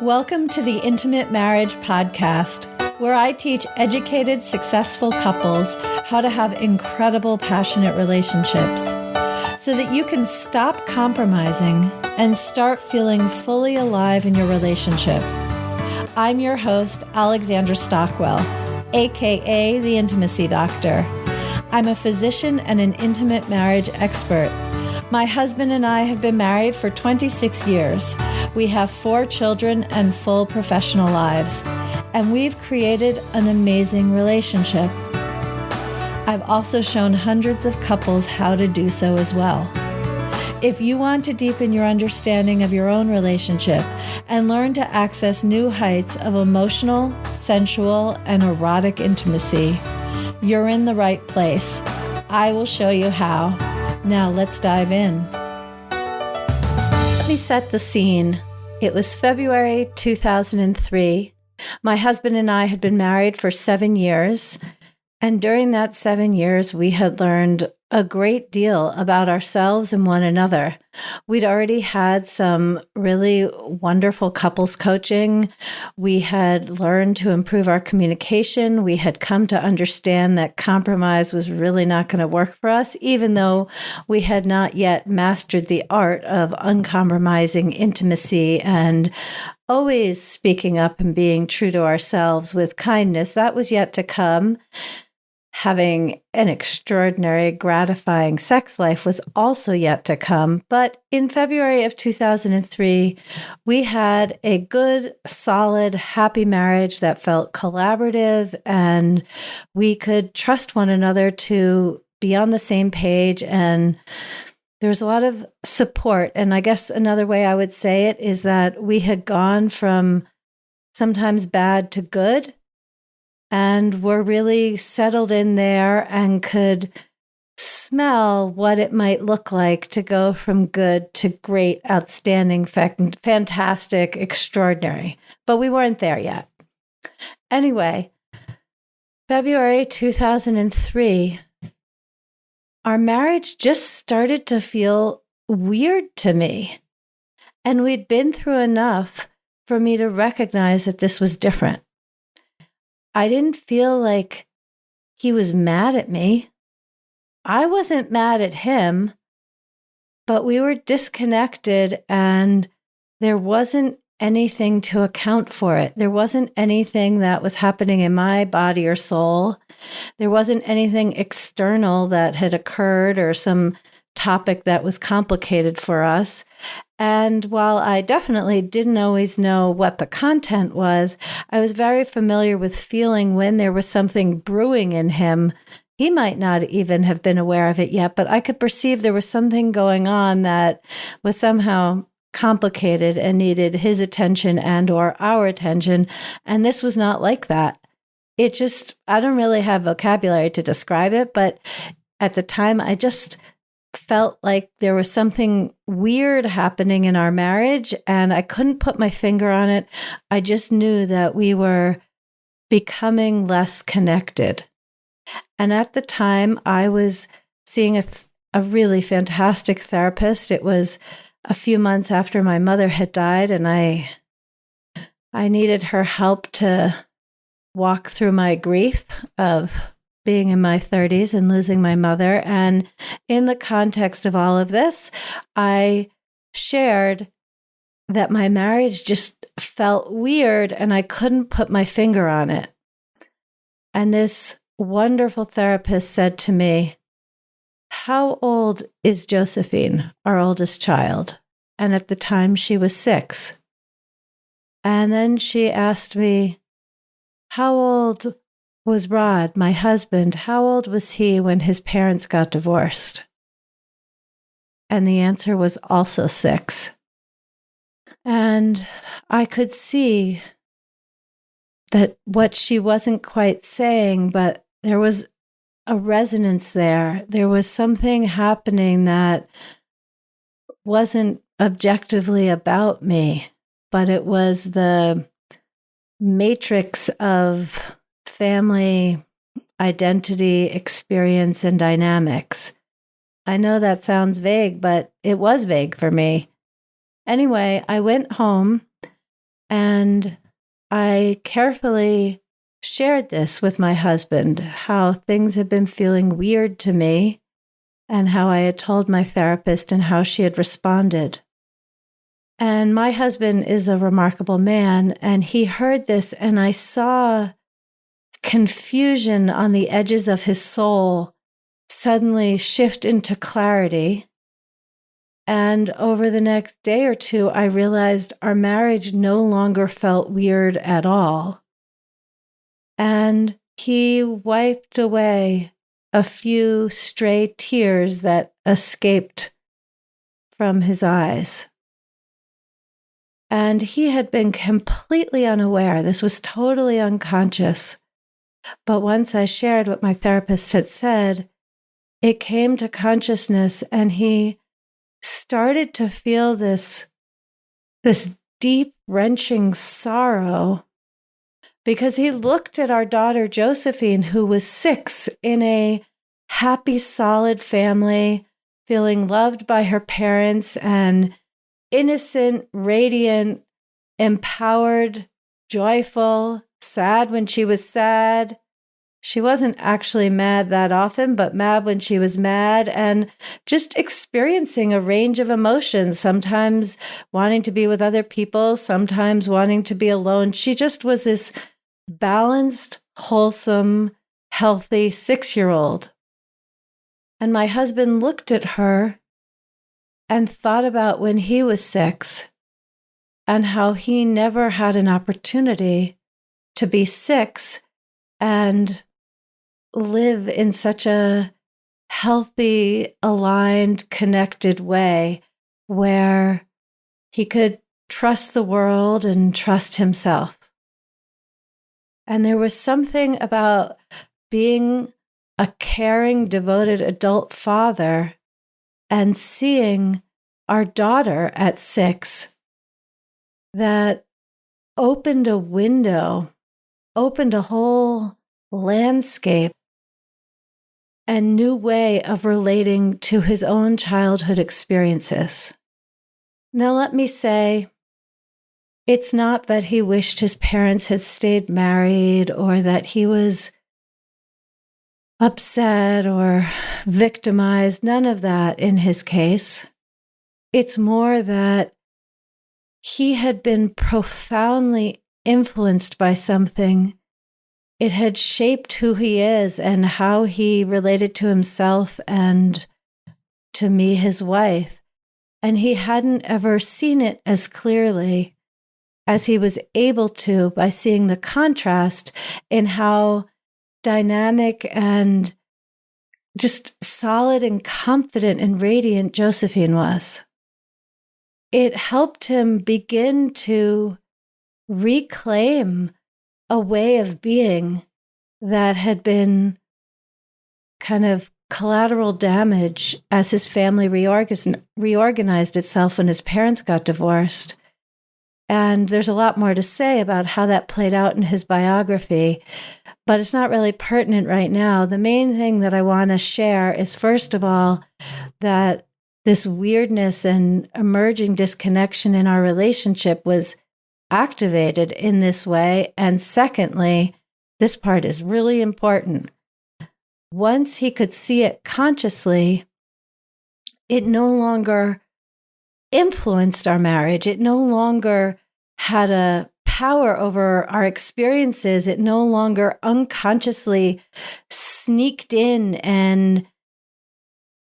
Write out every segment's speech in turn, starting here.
Welcome to the Intimate Marriage Podcast, where I teach educated, successful couples how to have incredible, passionate relationships so that you can stop compromising and start feeling fully alive in your relationship. I'm your host, Alexandra Stockwell, aka the Intimacy Doctor. I'm a physician and an intimate marriage expert. My husband and I have been married for 26 years. We have 4 children and full professional lives, and we've created an amazing relationship. I've also shown hundreds of couples how to do so as well. If you want to deepen your understanding of your own relationship and learn to access new heights of emotional, sensual, and erotic intimacy, you're in the right place. I will show you how. Now let's dive in. Let me set the scene. It was February 2003. My husband and I had been married for 7 years, and during that 7 years, we had learned a great deal about ourselves and one another. We'd already had some really wonderful couples coaching. We had learned to improve our communication. We had come to understand that compromise was really not going to work for us, even though we had not yet mastered the art of uncompromising intimacy and always speaking up and being true to ourselves with kindness. That was yet to come. Having an extraordinary, gratifying sex life was also yet to come. But in February of 2003, we had a good, solid, happy marriage that felt collaborative, and we could trust one another to be on the same page. And there was a lot of support. And I guess another way I would say it is that we had gone from sometimes bad to good, and were really settled in there and could smell what it might look like to go from good to great, outstanding, fantastic, extraordinary. But we weren't there yet. Anyway, February 2003, our marriage just started to feel weird to me. And we'd been through enough for me to recognize that this was different. I didn't feel like he was mad at me. I wasn't mad at him, but we were disconnected and there wasn't anything to account for it. There wasn't anything that was happening in my body or soul. There wasn't anything external that had occurred or some topic that was complicated for us. And while I definitely didn't always know what the content was, I was very familiar with feeling when there was something brewing in him. He might not even have been aware of it yet, but I could perceive there was something going on that was somehow complicated and needed his attention and or our attention. And this was not like that. It just, I don't really have vocabulary to describe it, but at the time I just felt like there was something weird happening in our marriage, and I couldn't put my finger on it. I just knew that we were becoming less connected. And at the time, I was seeing a really fantastic therapist. It was a few months after my mother had died, and I needed her help to walk through my grief of being in my 30s and losing my mother. And in the context of all of this, I shared that my marriage just felt weird and I couldn't put my finger on it. And this wonderful therapist said to me, "How old is Josephine, our oldest child?" And at the time she was 6. And then she asked me, "How old was Rod, my husband? How old was he when his parents got divorced?" And the answer was also 6. And I could see that what she wasn't quite saying, but there was a resonance there. There was something happening that wasn't objectively about me, but it was the matrix of family identity, experience, and dynamics. I know that sounds vague, but it was vague for me. Anyway, I went home And I carefully shared this with my husband, how things had been feeling weird to me and how I had told my therapist and how she had responded. And my husband is a remarkable man, and he heard this, and I saw confusion on the edges of his soul suddenly shift into clarity. And over the next day or two, I realized our marriage no longer felt weird at all. And he wiped away a few stray tears that escaped from his eyes. And he had been completely unaware. This was totally unconscious. But once I shared what my therapist had said, it came to consciousness, and he started to feel this deep, wrenching sorrow, because he looked at our daughter Josephine, who was 6, in a happy, solid family, feeling loved by her parents and innocent, radiant, empowered, joyful, sad when she was sad. She wasn't actually mad that often, but mad when she was mad, and just experiencing a range of emotions, sometimes wanting to be with other people, sometimes wanting to be alone. She just was this balanced, wholesome, healthy 6-year-old. And my husband looked at her and thought about when he was 6 and how he never had an opportunity to be 6 and live in such a healthy, aligned, connected way where he could trust the world and trust himself. And there was something about being a caring, devoted adult father and seeing our daughter at 6 that opened a window, opened a whole landscape, a new way of relating to his own childhood experiences. Now, let me say, it's not that he wished his parents had stayed married or that he was upset or victimized. None of that in his case. It's more that he had been profoundly influenced by something. It had shaped who he is and how he related to himself and to me, his wife. And he hadn't ever seen it as clearly as he was able to by seeing the contrast in how dynamic and just solid and confident and radiant Josephine was. It helped him begin to reclaim a way of being that had been kind of collateral damage as his family reorganized itself when his parents got divorced. And there's a lot more to say about how that played out in his biography, but it's not really pertinent right now. The main thing that I want to share is, first of all, that this weirdness and emerging disconnection in our relationship was activated in this way. And secondly, this part is really important. Once he could see it consciously, it no longer influenced our marriage. It no longer had a power over our experiences. It no longer unconsciously sneaked in and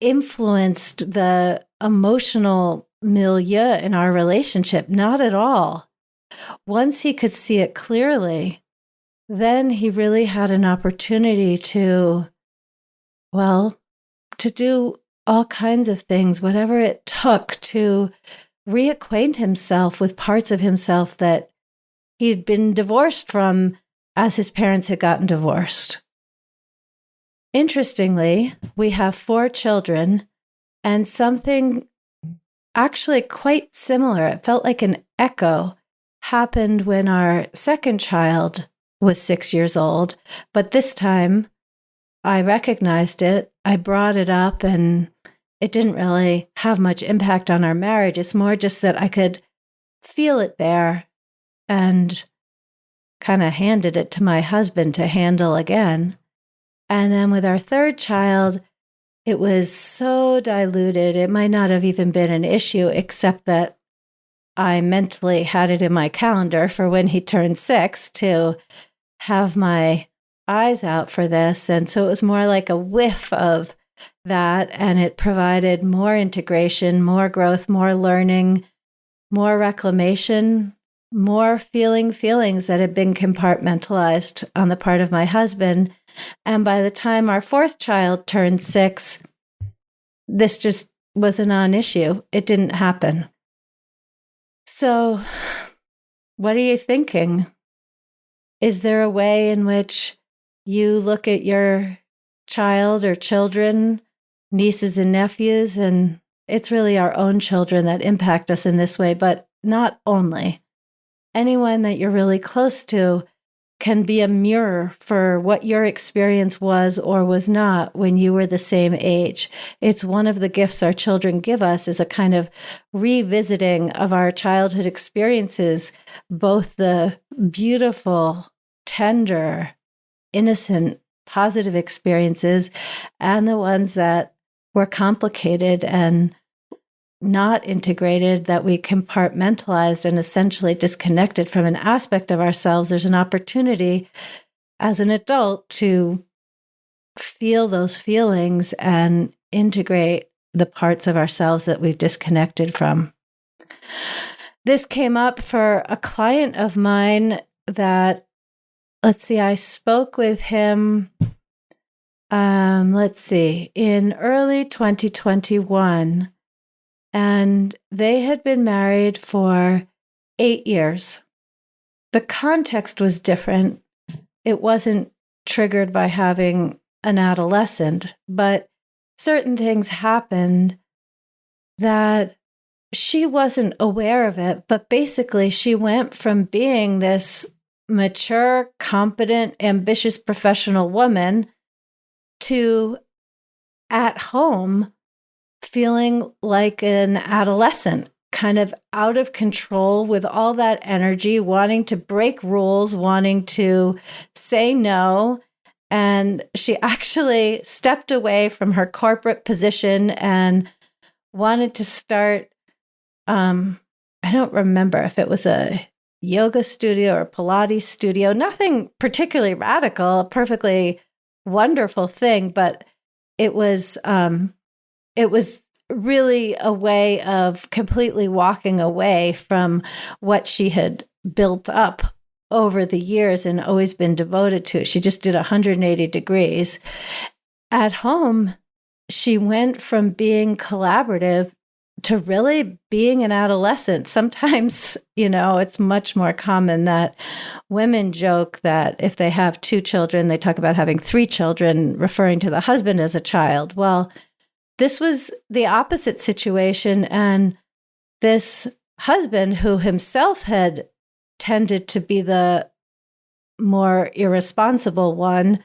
influenced the emotional milieu in our relationship. Not at all. Once he could see it clearly, then he really had an opportunity to do all kinds of things, whatever it took to reacquaint himself with parts of himself that he'd been divorced from as his parents had gotten divorced. Interestingly, we have 4 children, and something actually quite similar, it felt like an echo, happened when our second child was 6 years old. But this time, I recognized it, I brought it up, and it didn't really have much impact on our marriage. It's more just that I could feel it there. and kind of handed it to my husband to handle again. And then with our third child, it was so diluted, it might not have even been an issue, except that I mentally had it in my calendar for when he turned 6 to have my eyes out for this. And so it was more like a whiff of that. And it provided more integration, more growth, more learning, more reclamation, more feelings that had been compartmentalized on the part of my husband. And by the time our fourth child turned 6, this just was a non-issue. It didn't happen. So what are you thinking? Is there a way in which you look at your child or children, nieces and nephews, and it's really our own children that impact us in this way, but not only. Anyone that you're really close to can be a mirror for what your experience was or was not when you were the same age. It's one of the gifts our children give us, is a kind of revisiting of our childhood experiences, both the beautiful, tender, innocent, positive experiences and the ones that were complicated and not integrated, that we compartmentalized and essentially disconnected from an aspect of ourselves. There's an opportunity as an adult to feel those feelings and integrate the parts of ourselves that we've disconnected from. This came up for a client of mine that, I spoke with him, in early 2021. And they had been married for 8 years. The context was different. It wasn't triggered by having an adolescent, but certain things happened that she wasn't aware of it. But basically, she went from being this mature, competent, ambitious professional woman to at home feeling like an adolescent, kind of out of control with all that energy, wanting to break rules, wanting to say no. And she actually stepped away from her corporate position and wanted to start, I don't remember if it was a yoga studio or Pilates studio, nothing particularly radical, a perfectly wonderful thing, but it was really a way of completely walking away from what she had built up over the years and always been devoted to. She just did 180 degrees. At home, she went from being collaborative to really being an adolescent. Sometimes, it's much more common that women joke that if they have 2 children, they talk about having 3 children, referring to the husband as a child. Well, this was the opposite situation. And this husband, who himself had tended to be the more irresponsible one,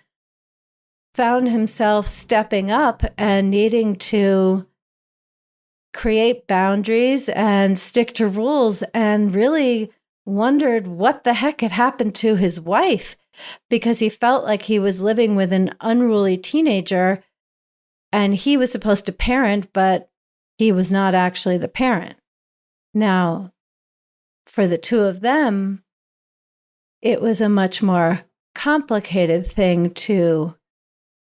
found himself stepping up and needing to create boundaries and stick to rules, and really wondered what the heck had happened to his wife, because he felt like he was living with an unruly teenager. And he was supposed to parent, but he was not actually the parent. Now, for the two of them, it was a much more complicated thing to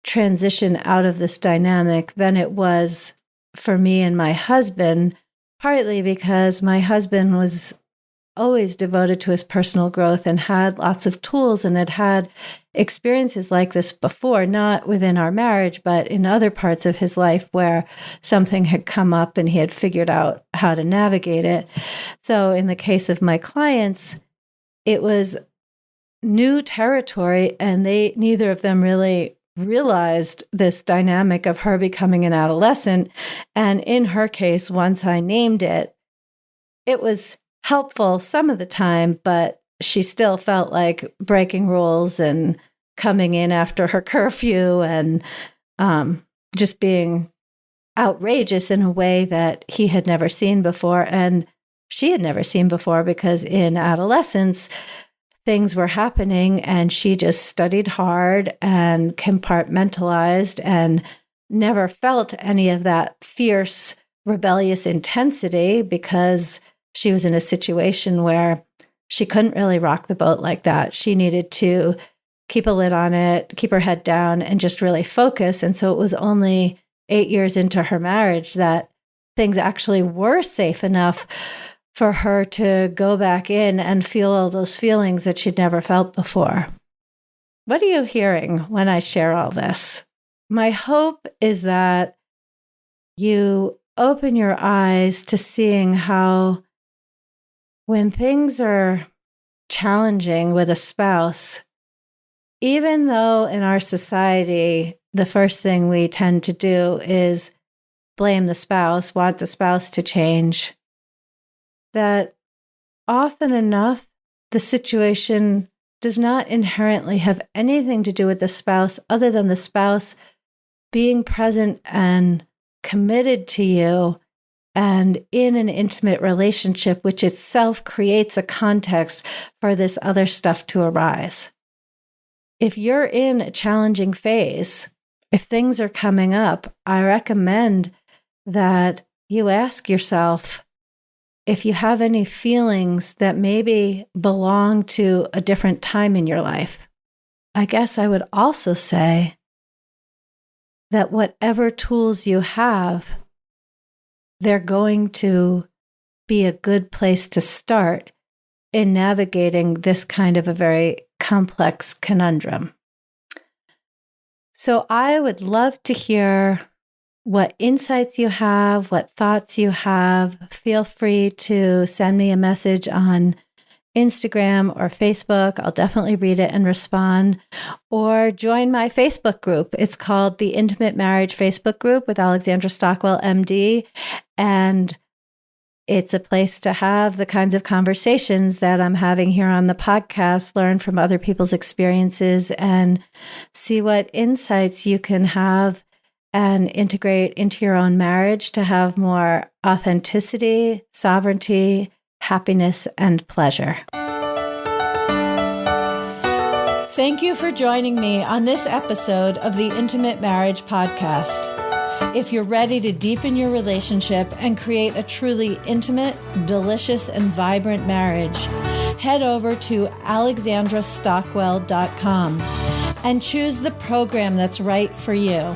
transition out of this dynamic than it was for me and my husband, partly because my husband was always devoted to his personal growth and had lots of tools and had had experiences like this before, not within our marriage, but in other parts of his life where something had come up and he had figured out how to navigate it. So in the case of my clients, it was new territory, and neither of them really realized this dynamic of her becoming an adolescent. And in her case, once I named it, it was helpful some of the time, but she still felt like breaking rules and coming in after her curfew and just being outrageous in a way that he had never seen before. And she had never seen before, because in adolescence, things were happening and she just studied hard and compartmentalized and never felt any of that fierce, rebellious intensity, because she was in a situation where she couldn't really rock the boat like that. She needed to keep a lid on it, keep her head down, and just really focus. And so it was only 8 years into her marriage that things actually were safe enough for her to go back in and feel all those feelings that she'd never felt before. What are you hearing when I share all this? My hope is that you open your eyes to seeing how, when things are challenging with a spouse, even though in our society, the first thing we tend to do is blame the spouse, want the spouse to change, that often enough, the situation does not inherently have anything to do with the spouse other than the spouse being present and committed to you and in an intimate relationship, which itself creates a context for this other stuff to arise. If you're in a challenging phase, if things are coming up, I recommend that you ask yourself if you have any feelings that maybe belong to a different time in your life. I guess I would also say that whatever tools you have, they're going to be a good place to start in navigating this kind of a very complex conundrum. So I would love to hear what insights you have, what thoughts you have. Feel free to send me a message on Instagram or Facebook. I'll definitely read it and respond. Or join my Facebook group. It's called the Intimate Marriage Facebook Group with Alexandra Stockwell, MD. And it's a place to have the kinds of conversations that I'm having here on the podcast, learn from other people's experiences, and see what insights you can have and integrate into your own marriage to have more authenticity, sovereignty, happiness, and pleasure. Thank you for joining me on this episode of the Intimate Marriage Podcast. If you're ready to deepen your relationship and create a truly intimate, delicious, and vibrant marriage, head over to alexandrastockwell.com and choose the program that's right for you.